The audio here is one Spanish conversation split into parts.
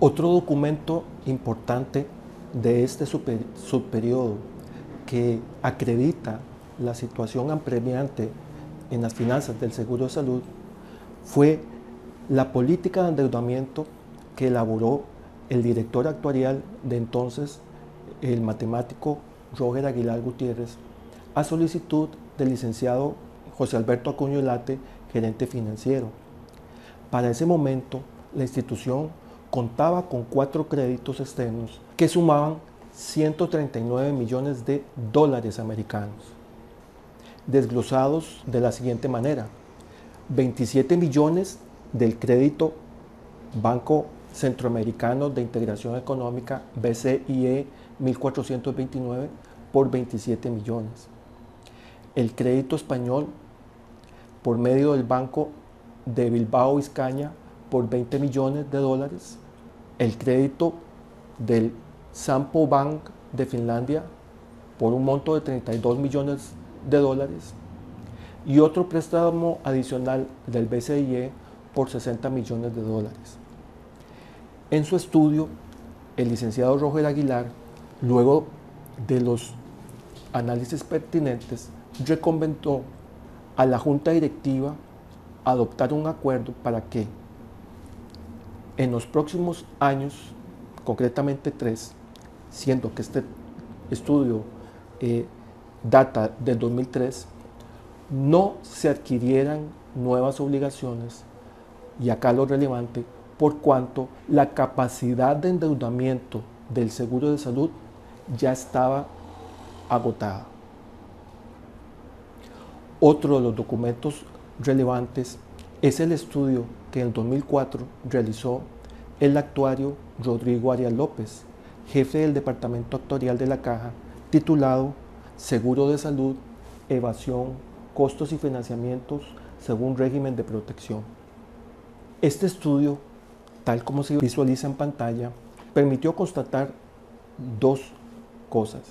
Otro documento importante de este subperiodo que acredita la situación apremiante en las finanzas del Seguro de Salud fue la política de endeudamiento que elaboró el director actuarial de entonces, el matemático Roger Aguilar Gutiérrez, a solicitud del licenciado José Alberto Acuña Ulate, gerente financiero. Para ese momento, la institución contaba con 4 créditos externos que sumaban 139 millones de dólares americanos, desglosados de la siguiente manera: 27 millones del crédito Banco Centroamericano de Integración Económica, BCIE 1429, por 27 millones. El crédito español por medio del Banco de Bilbao Vizcaya por 20 millones de dólares. El crédito del Sampo Bank de Finlandia por un monto de 32 millones de dólares. Y otro préstamo adicional del BCIE por 60 millones de dólares. En su estudio, el licenciado Roger Aguilar, luego de los análisis pertinentes, recomendó a la Junta Directiva adoptar un acuerdo para que en los próximos años, concretamente 3, siendo que este estudio data del 2003, no se adquirieran nuevas obligaciones, y acá lo relevante, por cuanto la capacidad de endeudamiento del Seguro de Salud ya estaba agotada. Otro de los documentos relevantes es el estudio que en 2004 realizó el actuario Rodrigo Arias López, jefe del Departamento Actuarial de la Caja, titulado Seguro de Salud, Evasión, Costos y Financiamientos según régimen de protección. Este estudio, tal como se visualiza en pantalla, permitió constatar 2 cosas.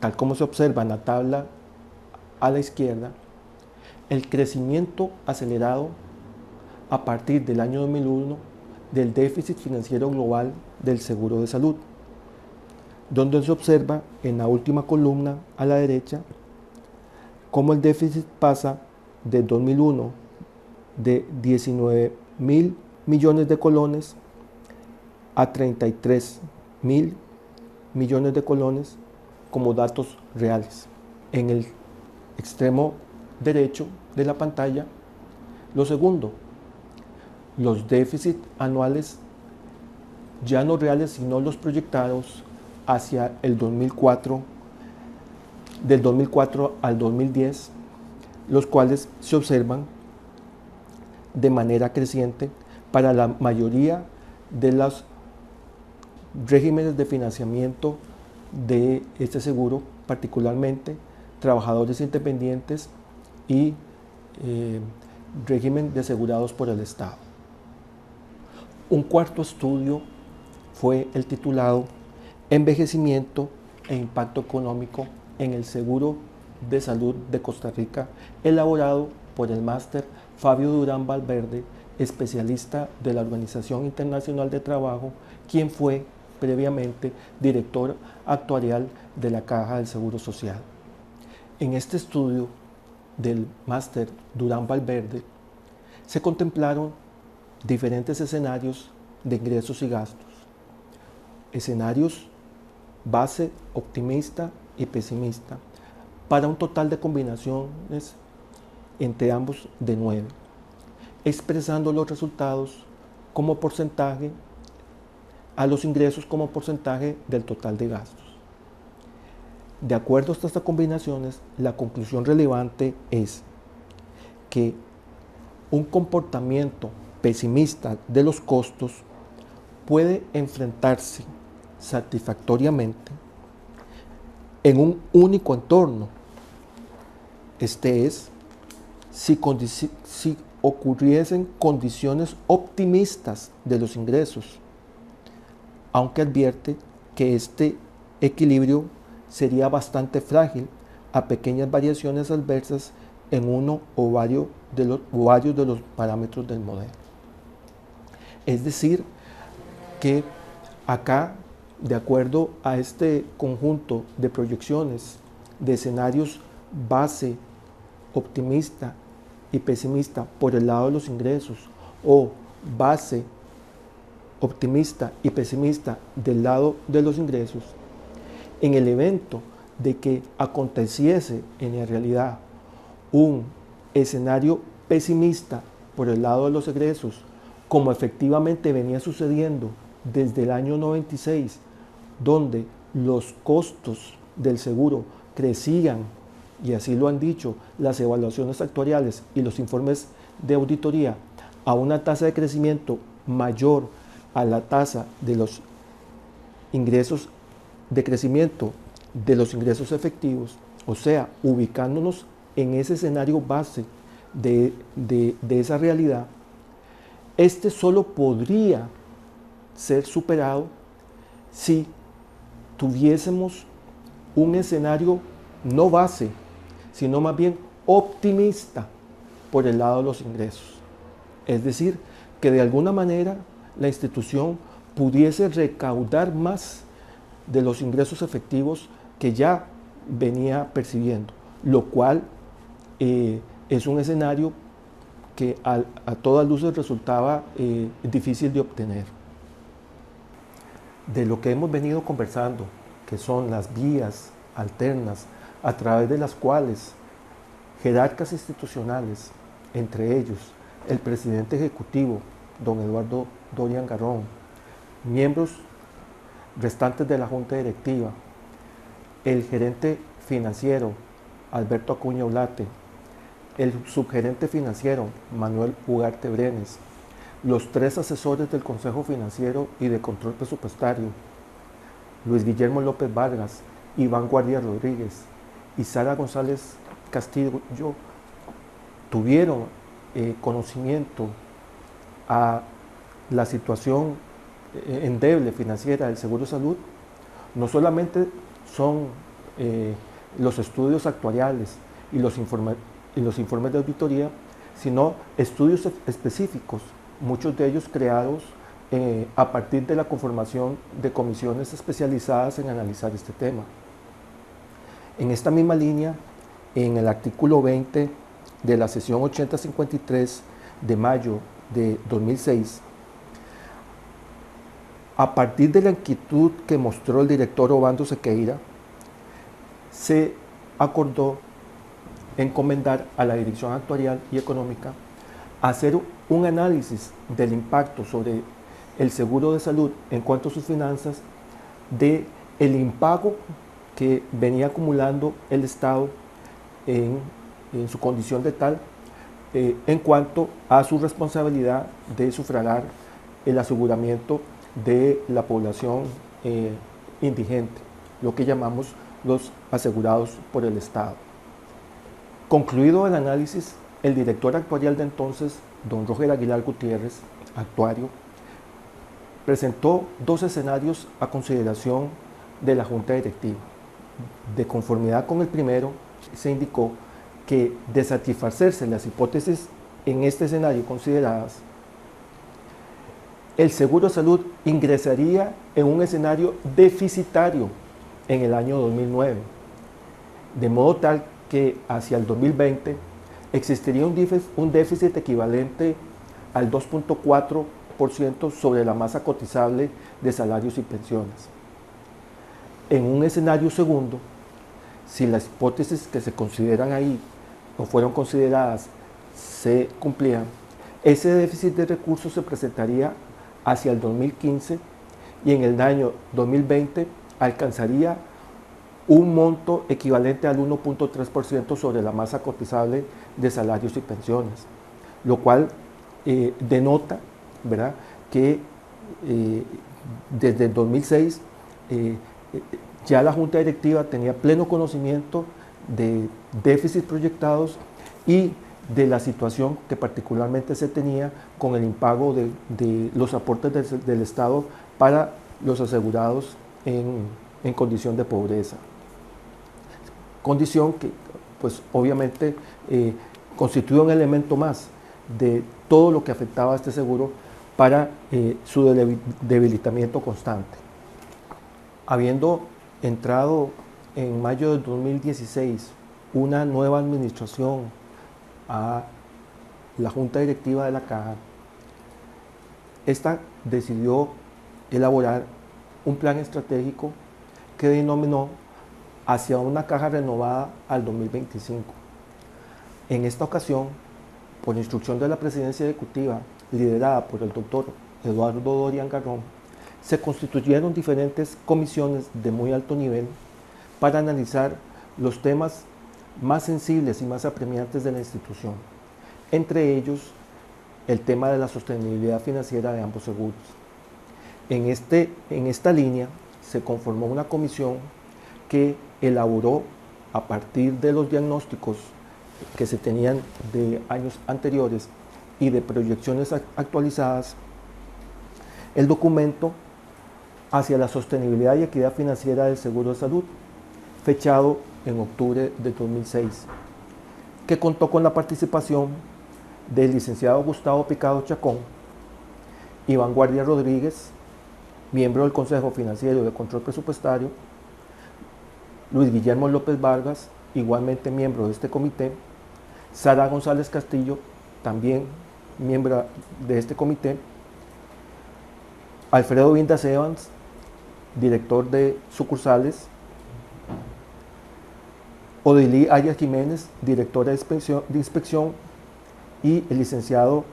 Tal como se observa en la tabla a la izquierda, el crecimiento acelerado a partir del año 2001 del déficit financiero global del Seguro de Salud, donde se observa en la última columna a la derecha cómo el déficit pasa de 2001 de 19.000 millones de colones a 33.000 millones de colones como datos reales. En el extremo derecho de la pantalla, lo segundo, los déficits anuales ya no reales sino los proyectados hacia el 2004, del 2004 al 2010, los cuales se observan de manera creciente para la mayoría de los regímenes de financiamiento de este seguro, particularmente trabajadores independientes y régimen de asegurados por el Estado. Un cuarto estudio fue el titulado Envejecimiento e Impacto Económico en el Seguro de Salud de Costa Rica, elaborado por el máster Fabio Durán Valverde, especialista de la Organización Internacional de Trabajo, quien fue previamente director actuarial de la Caja del Seguro Social. En este estudio del máster Durán Valverde se contemplaron diferentes escenarios de ingresos y gastos, escenarios base, optimista y pesimista, para un total de combinaciones entre ambos de 9, expresando los resultados como porcentaje a los ingresos como porcentaje del total de gastos. De acuerdo a estas combinaciones, la conclusión relevante es que un comportamiento pesimista de los costos puede enfrentarse satisfactoriamente en un único entorno. Este es, si ocurriesen condiciones optimistas de los ingresos, aunque advierte que este equilibrio sería bastante frágil a pequeñas variaciones adversas en uno o varios de los parámetros del modelo. Es decir, que acá, de acuerdo a este conjunto de proyecciones, de escenarios base, optimista y pesimista por el lado de los ingresos, o base, optimista y pesimista del lado de los ingresos, en el evento de que aconteciese en la realidad un escenario pesimista por el lado de los egresos, como efectivamente venía sucediendo desde el año 96, donde los costos del seguro crecían, y así lo han dicho las evaluaciones actuariales y los informes de auditoría, a una tasa de crecimiento mayor a la tasa de los ingresos de crecimiento de los ingresos efectivos, o sea, ubicándonos en ese escenario base de esa realidad, este solo podría ser superado si tuviésemos un escenario no base, sino más bien optimista por el lado de los ingresos. Es decir, que de alguna manera la institución pudiese recaudar más de los ingresos efectivos que ya venía percibiendo, lo cual es un escenario que a todas luces resultaba difícil de obtener. De lo que hemos venido conversando, que son las vías alternas a través de las cuales jerarcas institucionales, entre ellos el presidente ejecutivo, don Eduardo Dorian Garrón, miembros restantes de la Junta Directiva, el gerente financiero, Alberto Acuña Ulate, el subgerente financiero, Manuel Ugarte Brenes, los 3 asesores del Consejo Financiero y de Control Presupuestario, Luis Guillermo López Vargas, Iván Guardia Rodríguez y Sara González Castillo, tuvieron conocimiento a la situación endeble financiera del Seguro Salud. No solamente son los estudios actuariales y los informes de auditoría, sino estudios específicos, muchos de ellos creados a partir de la conformación de comisiones especializadas en analizar este tema. En esta misma línea, en el artículo 20 de la sesión 8053 de mayo de 2006, a partir de la inquietud que mostró el director Obando Sequeira, se acordó encomendar a la Dirección Actuarial y Económica hacer un análisis del impacto sobre el seguro de salud en cuanto a sus finanzas de el impago que venía acumulando el Estado en su condición de tal en cuanto a su responsabilidad de sufragar el aseguramiento de la población indigente, lo que llamamos los asegurados por el Estado. Concluido el análisis, el director actuarial de entonces, don Roger Aguilar Gutiérrez, actuario, presentó 2 escenarios a consideración de la Junta Directiva. De conformidad con el primero, se indicó que de satisfacerse las hipótesis en este escenario consideradas, el Seguro de Salud ingresaría en un escenario deficitario en el año 2009, de modo tal que hacia el 2020 existiría un déficit equivalente al 2.4% sobre la masa cotizable de salarios y pensiones. En un escenario segundo, si las hipótesis que se consideran ahí o fueron consideradas se cumplían, ese déficit de recursos se presentaría hacia el 2015 y en el año 2020 alcanzaría un monto equivalente al 1.3% sobre la masa cotizable de salarios y pensiones, lo cual denota, ¿verdad?, que desde el 2006 ya la Junta Directiva tenía pleno conocimiento de déficits proyectados y de la situación que particularmente se tenía con el impago de los aportes del Estado para los asegurados en condición de pobreza. Condición que, pues, obviamente constituye un elemento más de todo lo que afectaba a este seguro para su debilitamiento constante. Habiendo entrado en mayo del 2016 una nueva administración a la Junta Directiva de la Caja, esta decidió elaborar un plan estratégico que denominó Hacia una Caja Renovada al 2025. En esta ocasión, por instrucción de la Presidencia Ejecutiva, liderada por el doctor Eduardo Dorian Garrón, se constituyeron diferentes comisiones de muy alto nivel para analizar los temas más sensibles y más apremiantes de la institución, entre ellos el tema de la sostenibilidad financiera de ambos seguros. En esta línea se conformó una comisión que elaboró, a partir de los diagnósticos que se tenían de años anteriores y de proyecciones actualizadas, el documento Hacia la sostenibilidad y equidad financiera del seguro de salud, fechado en octubre de 2006, que contó con la participación del licenciado Gustavo Picado Chacón, Iván Guardia Rodríguez, miembro del Consejo Financiero de Control Presupuestario, Luis Guillermo López Vargas, igualmente miembro de este comité, Sara González Castillo, también miembro de este comité, Alfredo Vindas Evans, director de sucursales, Odilí Arias Jiménez, directora de inspección, y el licenciado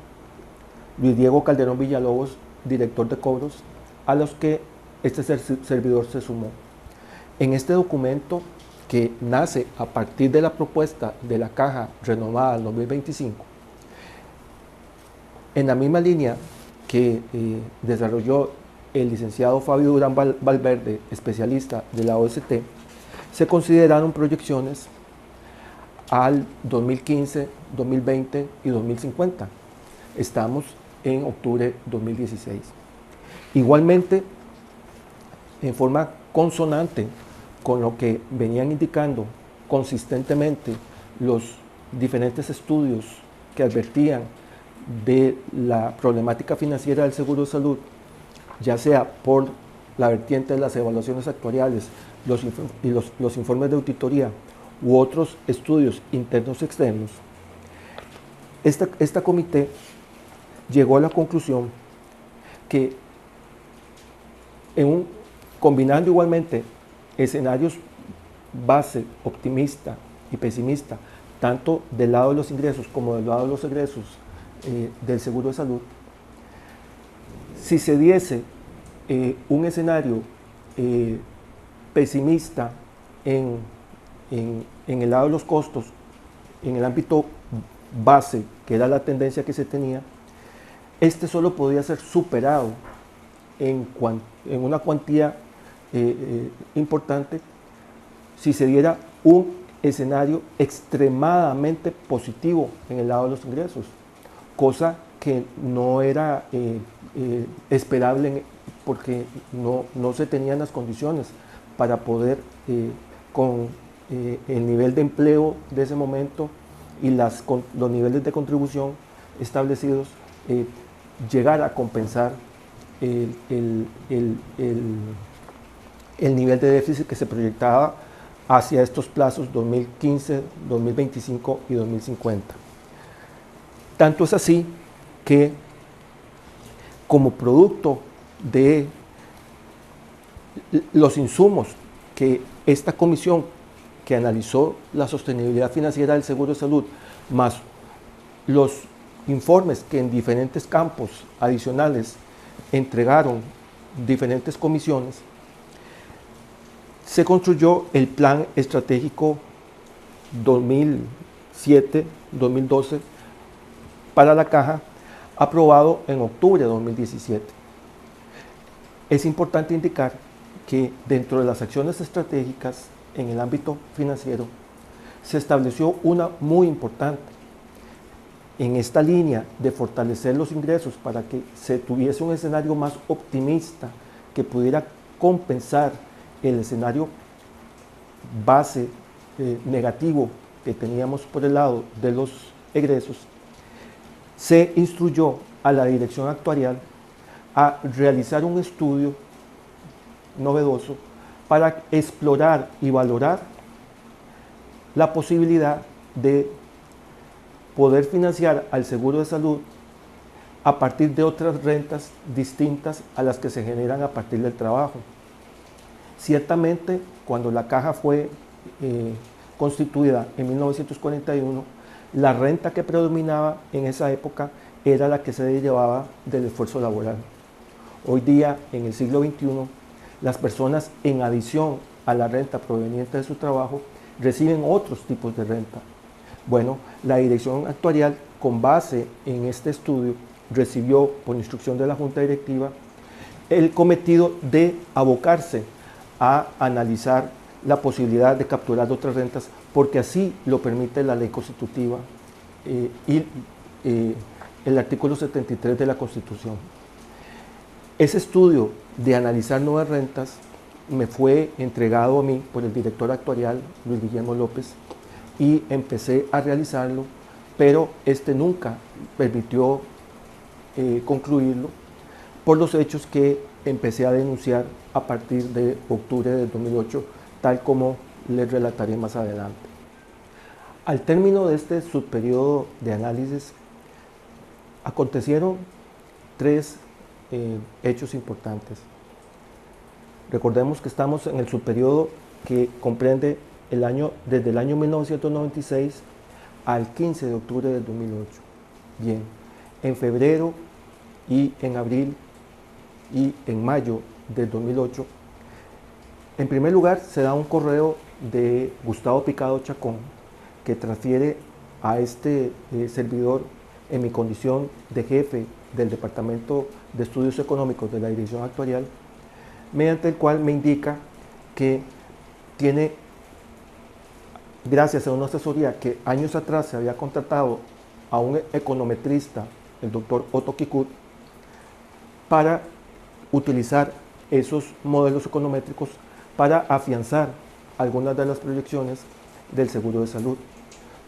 Luis Diego Calderón Villalobos, director de cobros, a los que este servidor se sumó. En este documento, que nace a partir de la propuesta de la Caja Renovada al 2025, en la misma línea que desarrolló el licenciado Fabio Durán Valverde, especialista de la OST, se consideraron proyecciones al 2015, 2020 y 2050. Estamos en octubre de 2016. Igualmente, en forma consonante con lo que venían indicando consistentemente los diferentes estudios que advertían de la problemática financiera del seguro de salud, ya sea por la vertiente de las evaluaciones actuariales, los informes de auditoría u otros estudios internos y externos, esta comité llegó a la conclusión que combinando igualmente escenarios base, optimista y pesimista, tanto del lado de los ingresos como del lado de los egresos del seguro de salud, si se diese un escenario pesimista en el lado de los costos, en el ámbito base, que era la tendencia que se tenía, este solo podía ser superado en una cuantía importante si se diera un escenario extremadamente positivo en el lado de los ingresos, cosa que no era esperable porque no se tenían las condiciones para poder, con el nivel de empleo de ese momento y los niveles de contribución establecidos, llegar a compensar el nivel de déficit que se proyectaba hacia estos plazos 2015, 2025 y 2050. Tanto es así que, como producto de los insumos que esta comisión que analizó la sostenibilidad financiera del seguro de salud, más los informes que en diferentes campos adicionales entregaron diferentes comisiones, se construyó el Plan Estratégico 2007-2012 para la Caja, aprobado en octubre de 2017. Es importante indicar que dentro de las acciones estratégicas en el ámbito financiero se estableció una muy importante en esta línea de fortalecer los ingresos para que se tuviese un escenario más optimista que pudiera compensar el escenario base negativo que teníamos por el lado de los egresos. Se instruyó a la dirección actuarial a realizar un estudio novedoso para explorar y valorar la posibilidad de poder financiar al seguro de salud a partir de otras rentas distintas a las que se generan a partir del trabajo. Ciertamente, cuando la caja fue constituida en 1941, la renta que predominaba en esa época era la que se derivaba del esfuerzo laboral. Hoy día, en el siglo XXI, las personas, en adición a la renta proveniente de su trabajo, reciben otros tipos de renta. Bueno, la dirección actuarial, con base en este estudio, recibió, por instrucción de la Junta Directiva, el cometido de abocarse a analizar la posibilidad de capturar otras rentas, porque así lo permite la ley constitutiva y el artículo 73 de la Constitución. Ese estudio de analizar nuevas rentas me fue entregado a mí por el director actuarial, Luis Guillermo López, y empecé a realizarlo, pero nunca permitió concluirlo por los hechos que empecé a denunciar a partir de octubre del 2008, tal como les relataré más adelante. Al término de este subperiodo de análisis, acontecieron tres hechos importantes. Recordemos que estamos en el subperiodo que comprende desde el año 1996 al 15 de octubre del 2008. Bien, en febrero y en abril y en mayo del 2008, en primer lugar se da un correo de Gustavo Picado Chacón que transfiere a este servidor, en mi condición de jefe del Departamento de Estudios Económicos de la Dirección Actuarial, mediante el cual me indica que tiene, gracias a una asesoría que años atrás se había contratado a un econometrista, el doctor Otto Kikut, para utilizar esos modelos econométricos para afianzar algunas de las proyecciones del seguro de salud,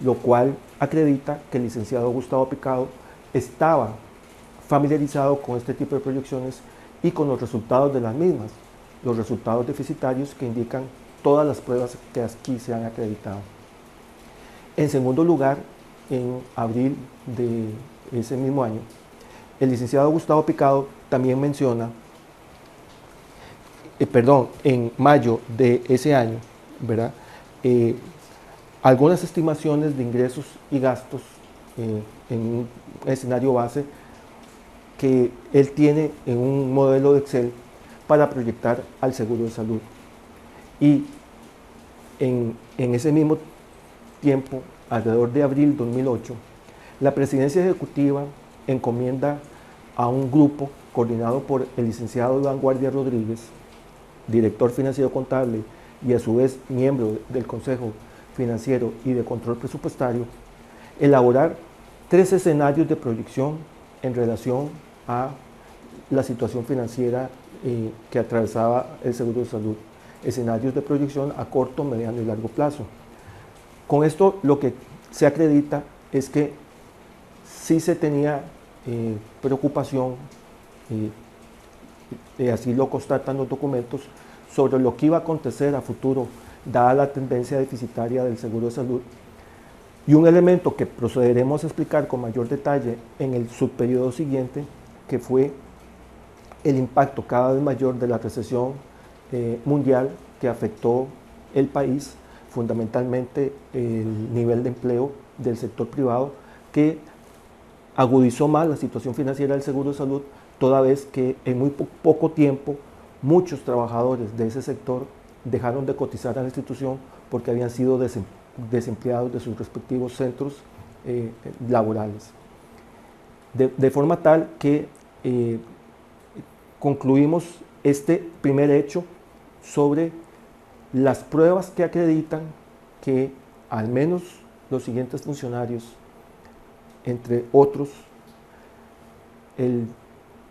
lo cual acredita que el licenciado Gustavo Picado estaba familiarizado con este tipo de proyecciones y con los resultados de las mismas, los resultados deficitarios que indican todas las pruebas que aquí se han acreditado. En segundo lugar, en abril de ese mismo año, el licenciado Gustavo Picado también menciona, en mayo de ese año, ¿verdad? Algunas estimaciones de ingresos y gastos en un escenario base que él tiene en un modelo de Excel para proyectar al seguro de salud. Y en ese mismo tiempo, alrededor de abril 2008, la Presidencia Ejecutiva encomienda a un grupo coordinado por el licenciado Iván Guardia Rodríguez, director financiero contable y a su vez miembro del Consejo Financiero y de Control Presupuestario, elaborar 3 escenarios de proyección en relación a la situación financiera que atravesaba el seguro de salud. Escenarios de proyección a corto, mediano y largo plazo. Con esto lo que se acredita es que sí se tenía preocupación, así lo constatan los documentos, sobre lo que iba a acontecer a futuro, dada la tendencia deficitaria del seguro de salud. Y un elemento que procederemos a explicar con mayor detalle en el subperiodo siguiente, que fue el impacto cada vez mayor de la recesión mundial que afectó el país, fundamentalmente el nivel de empleo del sector privado, que agudizó más la situación financiera del seguro de salud, toda vez que en muy poco tiempo muchos trabajadores de ese sector dejaron de cotizar a la institución porque habían sido desempleados de sus respectivos centros laborales. De forma tal que concluimos este primer hecho sobre las pruebas que acreditan que al menos los siguientes funcionarios, entre otros, el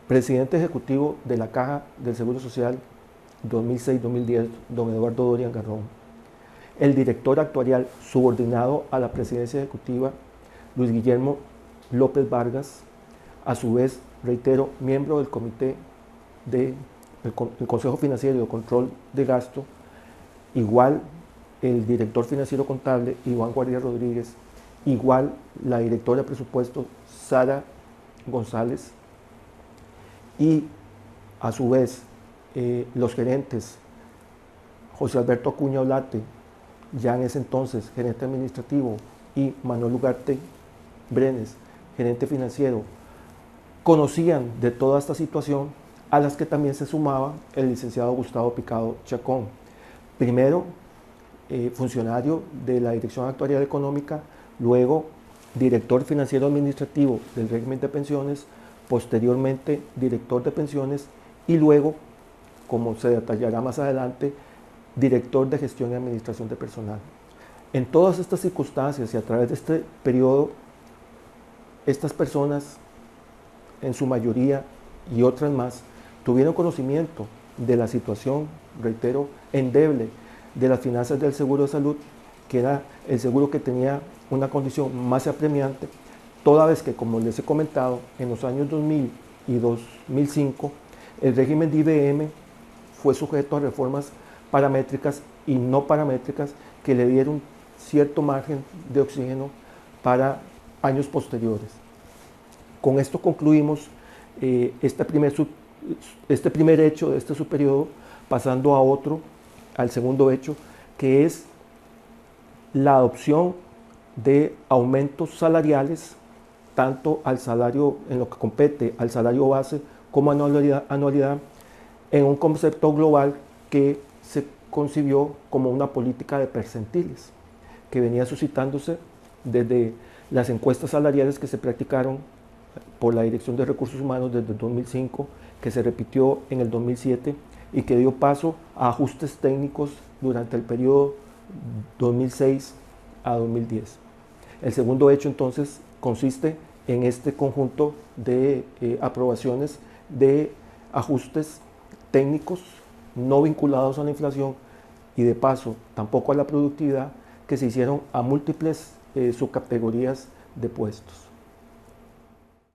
presidente ejecutivo de la Caja del Seguro Social 2006-2010, don Eduardo Dorian Garrón, el director actuarial subordinado a la presidencia ejecutiva, Luis Guillermo López Vargas, a su vez, reitero, miembro del comité del Consejo Financiero de Control de Gasto, igual el director financiero contable Iván Guardia Rodríguez, igual la directora de presupuesto Sara González, y a su vez los gerentes José Alberto Acuña Olate, ya en ese entonces gerente administrativo, y Manuel Ugarte Brenes, gerente financiero, conocían de toda esta situación, a las que también se sumaba el licenciado Gustavo Picado Chacón, primero funcionario de la Dirección Actuarial Económica, luego director financiero administrativo del régimen de pensiones, posteriormente director de pensiones y luego, como se detallará más adelante, director de gestión y administración de personal. En todas estas circunstancias y a través de este periodo, estas personas, en su mayoría y otras más, tuvieron conocimiento de la situación, reitero, endeble de las finanzas del seguro de salud, que era el seguro que tenía una condición más apremiante, toda vez que, como les he comentado, en los años 2000 y 2005, el régimen de IBM fue sujeto a reformas paramétricas y no paramétricas que le dieron cierto margen de oxígeno para años posteriores. Con esto concluimos este primer hecho de este subperiodo, pasando a otro, al segundo hecho, que es la adopción de aumentos salariales, tanto al salario, en lo que compete al salario base, como anualidad, en un concepto global que se concibió como una política de percentiles, que venía suscitándose desde las encuestas salariales que se practicaron por la Dirección de Recursos Humanos desde el 2005, que se repitió en el 2007 y que dio paso a ajustes técnicos durante el periodo 2006 a 2010. El segundo hecho, entonces, consiste en este conjunto de aprobaciones de ajustes técnicos no vinculados a la inflación y de paso tampoco a la productividad, que se hicieron a múltiples subcategorías de puestos.